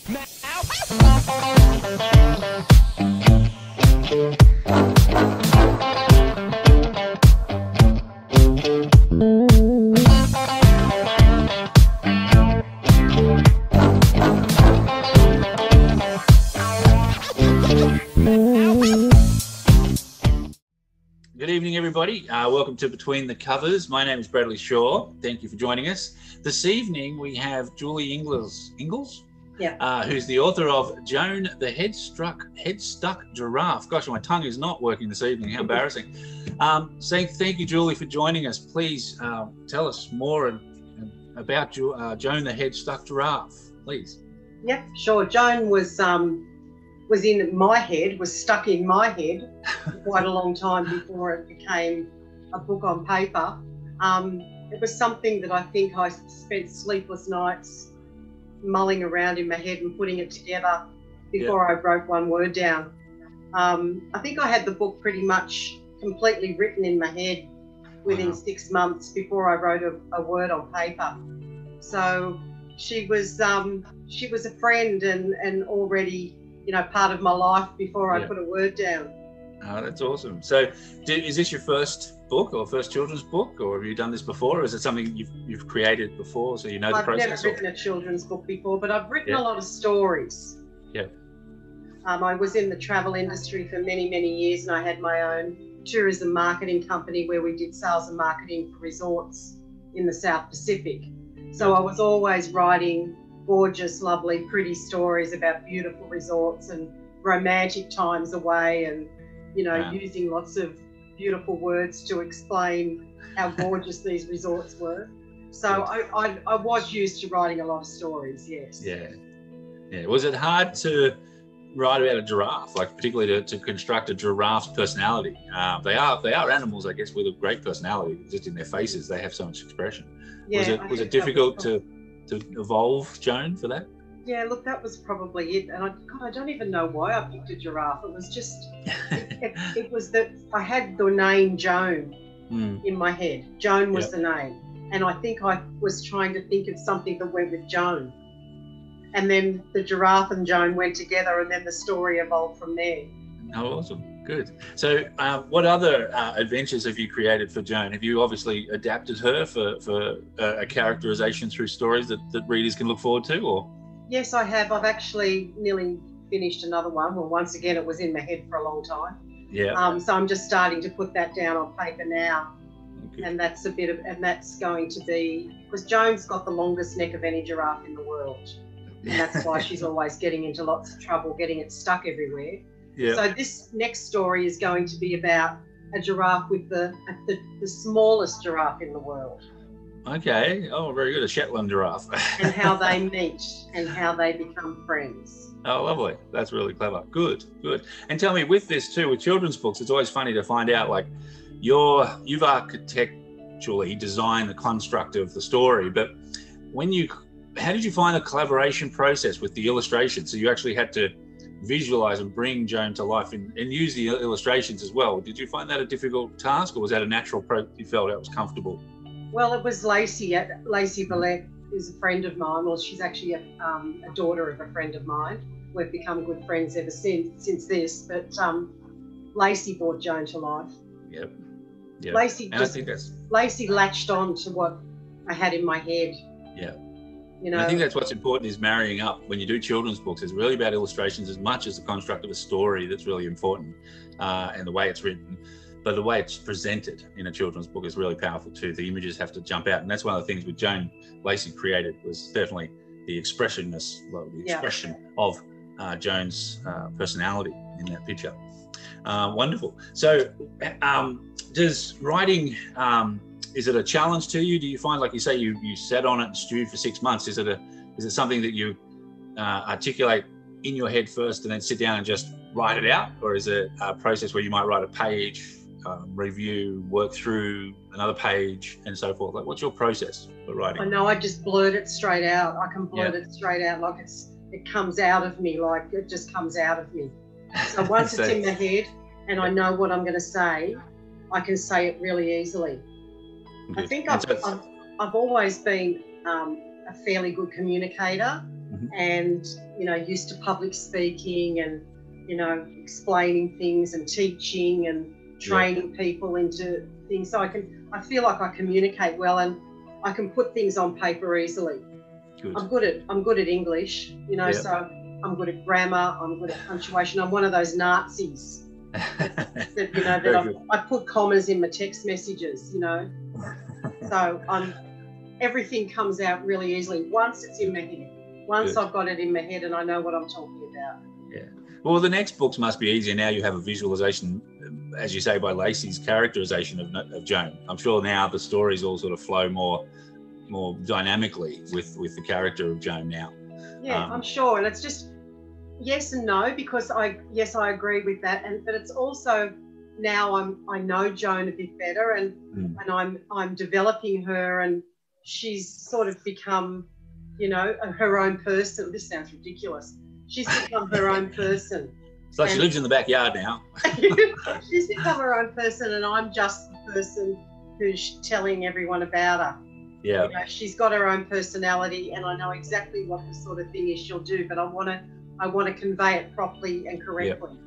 Good evening, everybody. Welcome to Between the Covers. My name is Bradley Shaw. Thank you for joining us. This evening we have Julie Ingles, yeah, who's the author of Joan the Head-Stuck Giraffe. Gosh, my tongue is not working this evening. How embarrassing. Thank you, Julie, for joining us. Please tell us more about Joan the Head-Stuck Giraffe, please. Yep, sure. Joan was in my head, was stuck in my head for quite a long time before it became a book on paper. It was something that I think I spent sleepless nights mulling around in my head and putting it together before I wrote one word down. I think I had the book pretty much completely written in my head within 6 months before I wrote a word on paper. So she was a friend and already, you know, part of my life before I put a word down. Oh, that's awesome. So is this your first book or first children's book, or have you done this before, or is it something you've created before, so you know the process? I've never written a children's book before, but I've written a lot of stories. Yeah. I was in the travel industry for many, many years, and I had my own tourism marketing company where we did sales and marketing for resorts in the South Pacific. So I was always writing gorgeous, lovely, pretty stories about beautiful resorts and romantic times away, and, you know, using lots of beautiful words to explain how gorgeous these resorts were. So I was used to writing a lot of stories, yes. Yeah. Was it hard to write about a giraffe, like particularly to construct a giraffe's personality? They are animals, I guess, with a great personality. Just in their faces, they have so much expression. Yeah, was it difficult to evolve Joan for that? Yeah, look, that was probably it. And I don't even know why I picked a giraffe. It was just, it was that I had the name Joan in my head. Joan was the name. And I think I was trying to think of something that went with Joan. And then the giraffe and Joan went together, and then the story evolved from there. Oh, awesome. Good. So what other adventures have you created for Joan? Have you obviously adapted her for a characterization through stories that readers can look forward to, or? Yes, I have. I've actually nearly finished another one. Well, once again, it was in my head for a long time. Yeah. So I'm just starting to put that down on paper now. Okay. And that's going to be, because Joan's got the longest neck of any giraffe in the world. And that's why she's always getting into lots of trouble, getting it stuck everywhere. Yeah. So this next story is going to be about a giraffe with the smallest giraffe in the world. Okay. Oh, very good. A Shetland giraffe. And how they meet and how they become friends. Oh, lovely. That's really clever. Good. And tell me, with this too, with children's books, it's always funny to find out, like, you've architecturally designed the construct of the story, but how did you find the collaboration process with the illustration? So you actually had to visualize and bring Joan to life and use the illustrations as well. Did you find that a difficult task, or was that a natural you felt that was comfortable? Well, it was Lacey Vallette, who's a friend of mine. Well, she's actually a daughter of a friend of mine. We've become good friends ever since this. But Lacey brought Joan to life. Yep. Lacey latched on to what I had in my head. Yeah. You know, and I think that's what's important, is marrying up. When you do children's books, it's really about illustrations as much as the construct of a story. That's really important, and the way it's written. But the way it's presented in a children's book is really powerful too. The images have to jump out, and that's one of the things with Joan Lacey created, was definitely the expression of Joan's personality in that picture. Wonderful. So, does writing? Is it a challenge to you? Do you find, like you say, you sat on it and stewed for 6 months? Is it something that you articulate in your head first and then sit down and just write it out, or is it a process where you might write a page, review, work through another page, and so forth? Like, what's your process for writing? I know, I just blurt it straight out. I can blurt it straight out, like it comes out of me, like it just comes out of me. So once it's in my head and I know what I'm going to say, I can say it really easily. Good. I think I've always been a fairly good communicator, and, you know, used to public speaking and, you know, explaining things and teaching and training people into things. So I feel like I communicate well and I can put things on paper easily. Good. I'm good at English, you know, so I'm good at grammar, I'm good at punctuation. I'm one of those Nazis that you know, that I put commas in my text messages, you know. So everything comes out really easily once it's in my head. Once I've got it in my head and I know what I'm talking about. Yeah. Well, the next books must be easier now. You have a visualization, as you say, by Lacey's characterization of Joan. I'm sure now the stories all sort of flow more dynamically with the character of Joan now. Yeah, I'm sure. And it's just yes and no, because I agree with that. But it's also now I know Joan a bit better and I'm developing her and she's sort of become, you know, her own person. This sounds ridiculous. She's become her own person. It's like she lives in the backyard now. She's become her own person and I'm just the person who's telling everyone about her. Yeah. You know, she's got her own personality and I know exactly what the sort of thing is she'll do, but I want to convey it properly and correctly.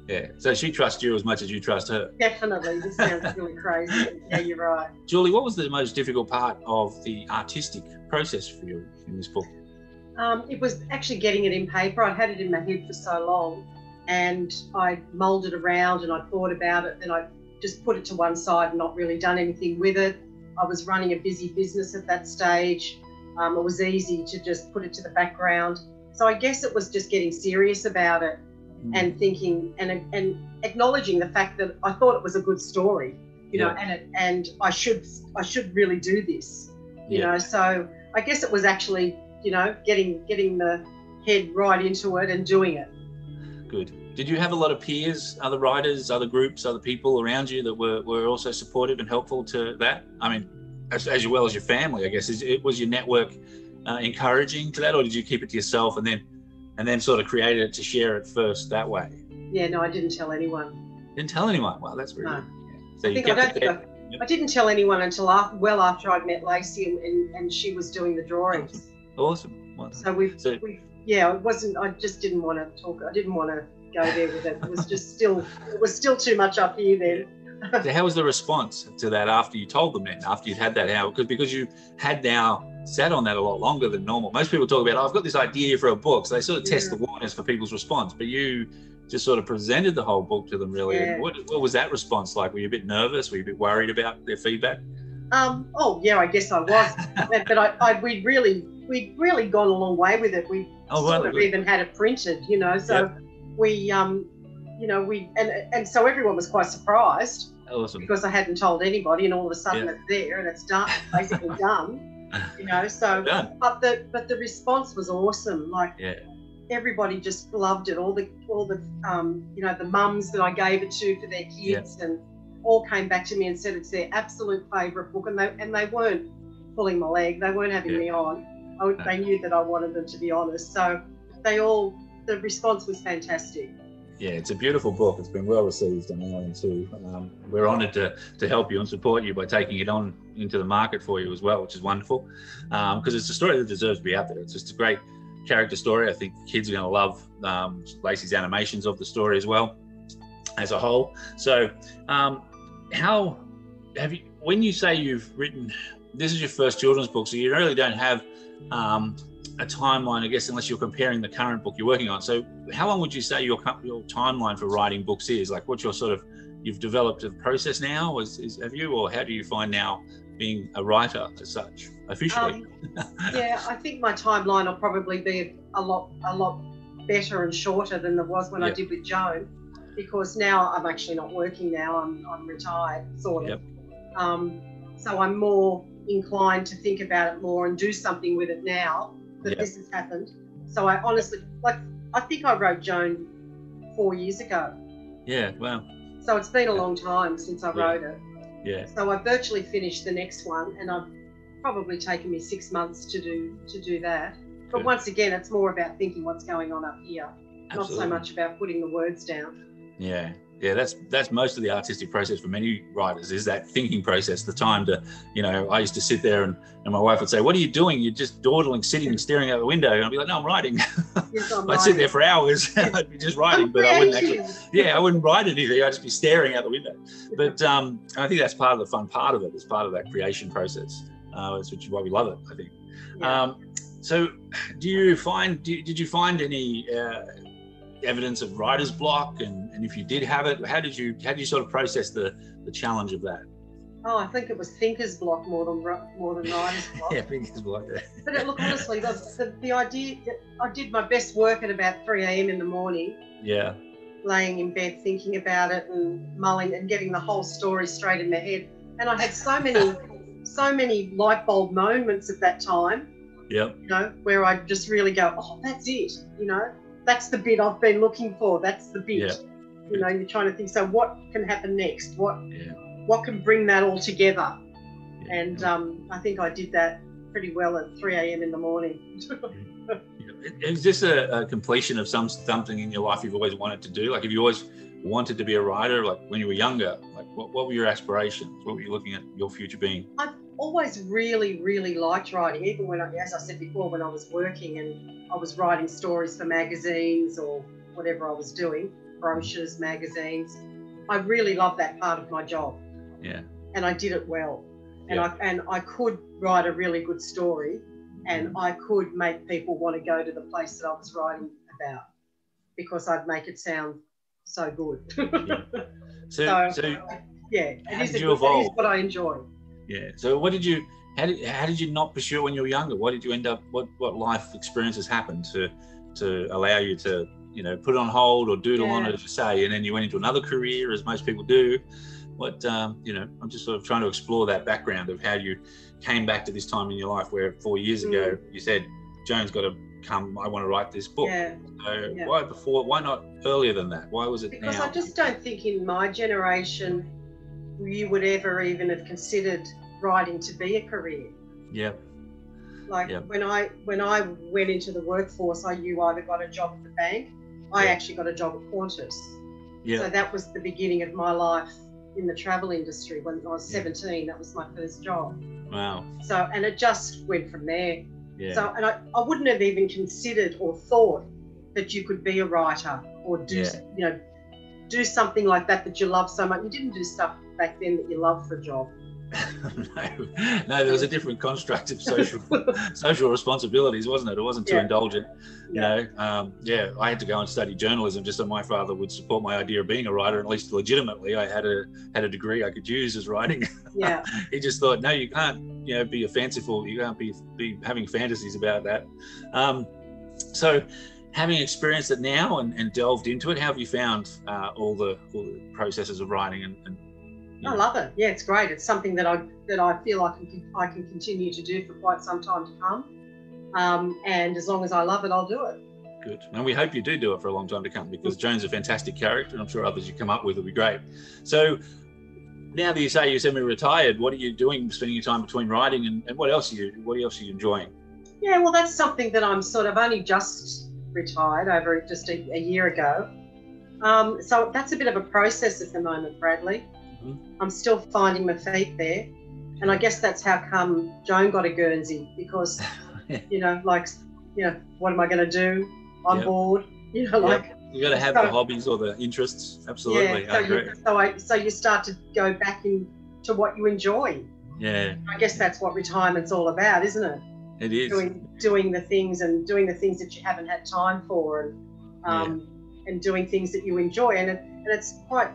Yeah. So she trusts you as much as you trust her. Definitely. This sounds really crazy. Yeah, you're right. Julie, what was the most difficult part of the artistic process for you in this book? It was actually getting it in paper. I'd had it in my head for so long and I mulled it around and I thought about it, then I just put it to one side and not really done anything with it. I was running a busy business at that stage. It was easy to just put it to the background. So I guess it was just getting serious about it and thinking and acknowledging the fact that I thought it was a good story, you know, and I should really do this, you know. So I guess it was actually, you know, getting the head right into it and doing it. Good. Did you have a lot of peers, other writers, other groups, other people around you that were also supportive and helpful to that? I mean, as well as your family, I guess. Was your network encouraging to that, or did you keep it to yourself and then sort of create it to share it first that way? Yeah, no, I didn't tell anyone. Didn't tell anyone? Wow, that's really good. So I didn't tell anyone until well after I'd met Lacey and she was doing the drawings. Awesome. So it wasn't. I just didn't want to talk. I didn't want to go there with it. It was just it was still too much up here then. So how was the response to that after you told them then, after you'd had that? Because you had now sat on that a lot longer than normal. Most people talk about, I've got this idea for a book. So they sort of test the waters for people's response. But you just sort of presented the whole book to them, really. Yeah. What was that response like? Were you a bit nervous? Were you a bit worried about their feedback? Oh, yeah, I guess I was. But we'd really gone a long way with it. We sort of even had it printed, you know. So we you know, and so everyone was quite surprised. Awesome. Because I hadn't told anybody, and all of a sudden it's there and it's done, basically done. You know, so but the response was awesome. Like everybody just loved it. All the you know, the mums that I gave it to for their kids and all came back to me and said it's their absolute favourite book, and they weren't pulling my leg. They weren't having me on. They knew that I wanted them to be honest. So the response was fantastic. Yeah, it's a beautiful book. It's been well received in Ireland too. We're honoured to help you and support you by taking it on into the market for you as well, which is wonderful. Because it's a story that deserves to be out there. It's just a great character story. I think kids are going to love Lacey's animations of the story as well, as a whole. So, how have you? When you say you've written, this is your first children's book, so you really don't have a timeline, I guess, unless you're comparing the current book you're working on. So how long would you say your timeline for writing books is? Like, what's your sort of, you've developed a process now, have you, or how do you find now being a writer as such, officially? Yeah, I think my timeline will probably be a lot better and shorter than it was when I did with Joan, because now I'm actually not working now, I'm retired, sort of. So I'm more inclined to think about it more and do something with it now that this has happened. So I honestly, I think I wrote Joan 4 years ago. Yeah, wow. So it's been a long time since I wrote it. Yeah. So I virtually finished the next one, and I've probably taken me 6 months to do that. But once again, it's more about thinking what's going on up here, not so much about putting the words down. Yeah, Yeah, that's most of the artistic process for many writers, is that thinking process, the time to, I used to sit there and my wife would say, "What are you doing? You're just dawdling, sitting and staring out the window." And I'd be like, "No, I'm writing." Yes, I'm I'd sit there for hours. I'd be just writing, but I wouldn't actually, I wouldn't write anything. I'd just be staring out the window. But I think that's part of the fun part of it. It's part of that creation process, which is why we love it, I think. Yeah. So did you find any evidence of writer's block, and if you did have it, how did you sort of process the challenge of that? Oh, I think it was thinker's block more than writer's block. Yeah, thinker's block. Yeah. But look, honestly, the idea that I did my best work at about 3 a.m. in the morning. Yeah. Laying in bed thinking about it and mulling and getting the whole story straight in my head. And I had so many light bulb moments at that time. Yep. Where I just really go, oh, that's it. That's the bit I've been looking for. That's the bit. Yeah. You're trying to think, so what can happen next? What can bring that all together? Yeah. And I think I did that pretty well at 3 a.m. in the morning. Is this a completion of something in your life you've always wanted to do? Like, have you always wanted to be a writer? Like when you were younger, like what were your aspirations? What were you looking at your future being? I've always really, really liked writing, even when, as I said before, when I was working and I was writing stories for magazines or whatever I was doing, brochures, magazines. I really loved that part of my job. Yeah. And I did it well. And I could write a really good story, and I could make people want to go to the place that I was writing about because I'd make it sound so good. So it is what I enjoy. Yeah. So how did you not pursue it when you were younger? What did you end up, what life experiences happened to allow you to, put it on hold or doodle on it, as you say, and then you went into another career, as most people do? I'm just sort of trying to explore that background of how you came back to this time in your life where 4 years ago you said, Joan's got to come, I want to write this book. Yeah. So why before? Why not earlier than that? Why was it now? Because I just don't think in my generation you would ever even have considered writing to be a career. Yeah. When I went into the workforce, I knew I either got a job at the bank. I actually got a job at Qantas. Yeah. So that was the beginning of my life in the travel industry. When I was 17, that was my first job. Wow. So, and it just went from there. Yeah. So, and I wouldn't have even considered or thought that you could be a writer or do something like that you love so much. You didn't do stuff back then that you loved for a job. No, there was a different construct of social responsibilities, wasn't it? It wasn't too indulgent. I had to go and study journalism just so my father would support my idea of being a writer, at least legitimately. I had a degree I could use as writing. Yeah. He just thought, no, you can't, be a fanciful. You can't be having fantasies about that. So, having experienced it now and delved into it, how have you found all the processes of writing and I love it. Yeah, it's great. It's something that I feel I can continue to do for quite some time to come. And as long as I love it, I'll do it. Good. And we hope you do it for a long time to come, because Joan's a fantastic character, and I'm sure others you come up with will be great. So now that you say you're semi-retired, what are you doing, spending your time between writing and what else are you enjoying? Yeah, well, that's something that I'm sort of only just retired over just a year ago. So that's a bit of a process at the moment, Bradley. I'm still finding my feet there, and I guess that's how come Joan got a Guernsey, because what am I going to do? I'm bored. You got to have the hobbies or the interests. Absolutely. Yeah. So you start to go back into what you enjoy. Yeah. I guess that's what retirement's all about, isn't it? It is. Doing the things that you haven't had time for, and doing things that you enjoy, and it's quite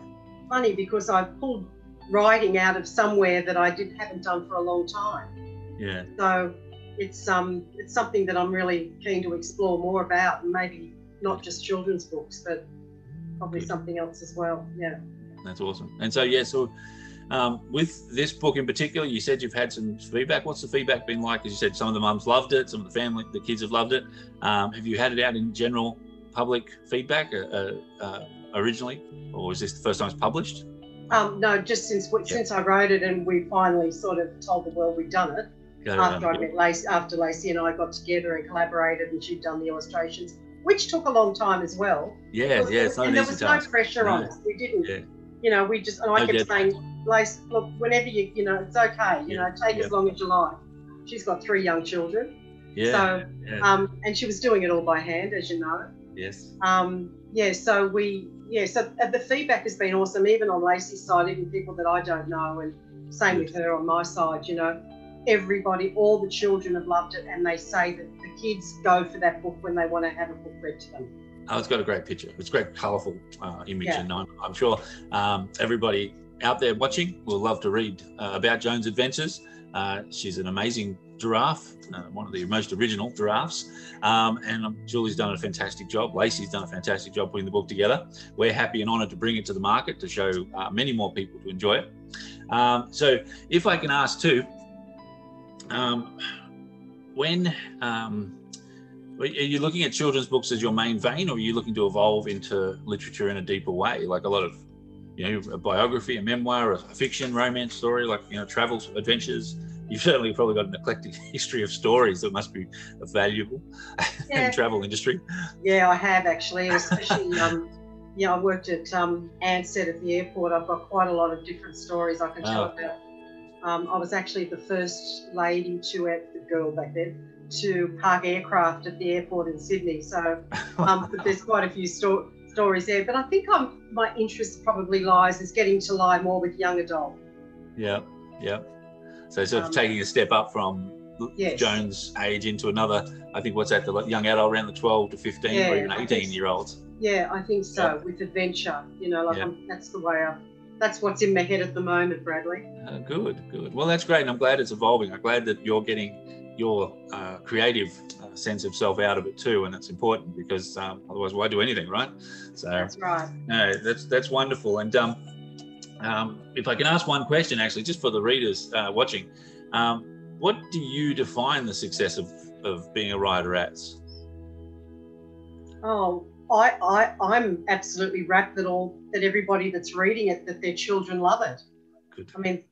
funny because I pulled writing out of somewhere that I haven't done for a long time. Yeah. So it's something that I'm really keen to explore more about, and maybe not just children's books, but probably something else as well. Yeah. That's awesome. And so with this book in particular, you said you've had some feedback. What's the feedback been like? As you said, some of the mums loved it, some of the kids have loved it. Have you had it out in general public feedback originally, or is this the first time it's published? No, just since I wrote it and we finally sort of told the world we'd done it. After Lacey and I got together and collaborated, and she'd done the illustrations. which took a long time as well. Yeah, it's not an easy task. And there was no pressure on us. We didn't, you know, we just, and I kept saying, Lace, look, whenever you know, it's okay, you know, take as long as you like. She's got 3 young children. So, and she was doing it all by hand, as you know. Yes. So the feedback has been awesome, even on Lacey's side, even people that I don't know, and same with her on my side, you know. Everybody, all the children have loved it, and they say that the kids go for that book when they want to have a book read to them. Oh, it's got a great picture. It's a great, colourful image, and I'm sure everybody out there watching will love to read about Joan's adventures. She's an amazing giraffe, one of the most original giraffes, and Julie's done a fantastic job. Lacey's done a fantastic job putting the book together. We're happy and honoured to bring it to the market to show many more people to enjoy it. So if I can ask too, when are you looking at children's books as your main vein, or are you looking to evolve into literature in a deeper way, like a lot of, you know, a biography, a memoir, a fiction, romance story, like, you know, travel adventures? You've certainly probably got an eclectic history of stories that must be valuable in the travel industry. Yeah, I have actually, especially, I worked at Ansett at the airport. I've got quite a lot of different stories I can tell about. I was actually the first lady the girl back then, to park aircraft at the airport in Sydney. So there's quite a few stories there. But I think my interest probably is getting to lie more with young adult. Yeah. So sort of taking a step up from Joan's age into another, I think, what's that, the young adult, around the 12 to 15 or even 18-year-olds. Yeah, I think so, with adventure. You know, like that's what's in my head at the moment, Bradley. Good. Well, that's great, and I'm glad it's evolving. I'm glad that you're getting your creative sense of self out of it too, and that's important, because otherwise why do anything, right? So that's right. No, that's wonderful. And if I can ask one question, actually, just for the readers watching, what do you define the success of being a writer as? Oh, I'm absolutely rapt that everybody that's reading it, that their children love it. Good. I mean,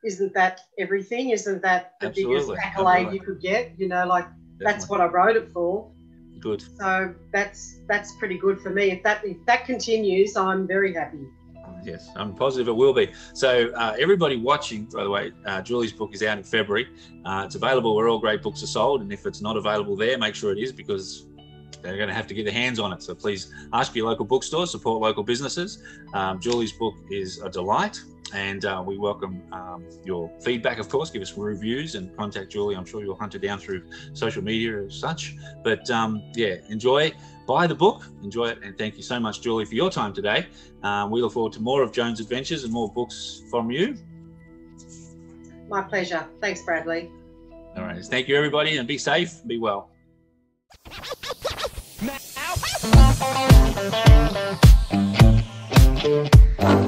isn't that everything? Isn't that the biggest accolade you could get? You know, like, that's what I wrote it for. Good. So that's pretty good for me. If that continues, I'm very happy. Yes, I'm positive it will be. So everybody watching, by the way, Julie's book is out in February. It's available where all great books are sold, and if it's not available there, make sure it is, because they're going to have to get their hands on it. So please ask your local bookstore, support local businesses. Julie's book is a delight, and we welcome your feedback, of course. Give us reviews and contact Julie. I'm sure you'll hunt her down through social media as such. But enjoy, buy the book, enjoy it, and thank you so much, Julie, for your time today. We look forward to more of Joan's adventures and more books from you. My pleasure. Thanks, Bradley. All right. Thank you, everybody, and be safe and be well. Now.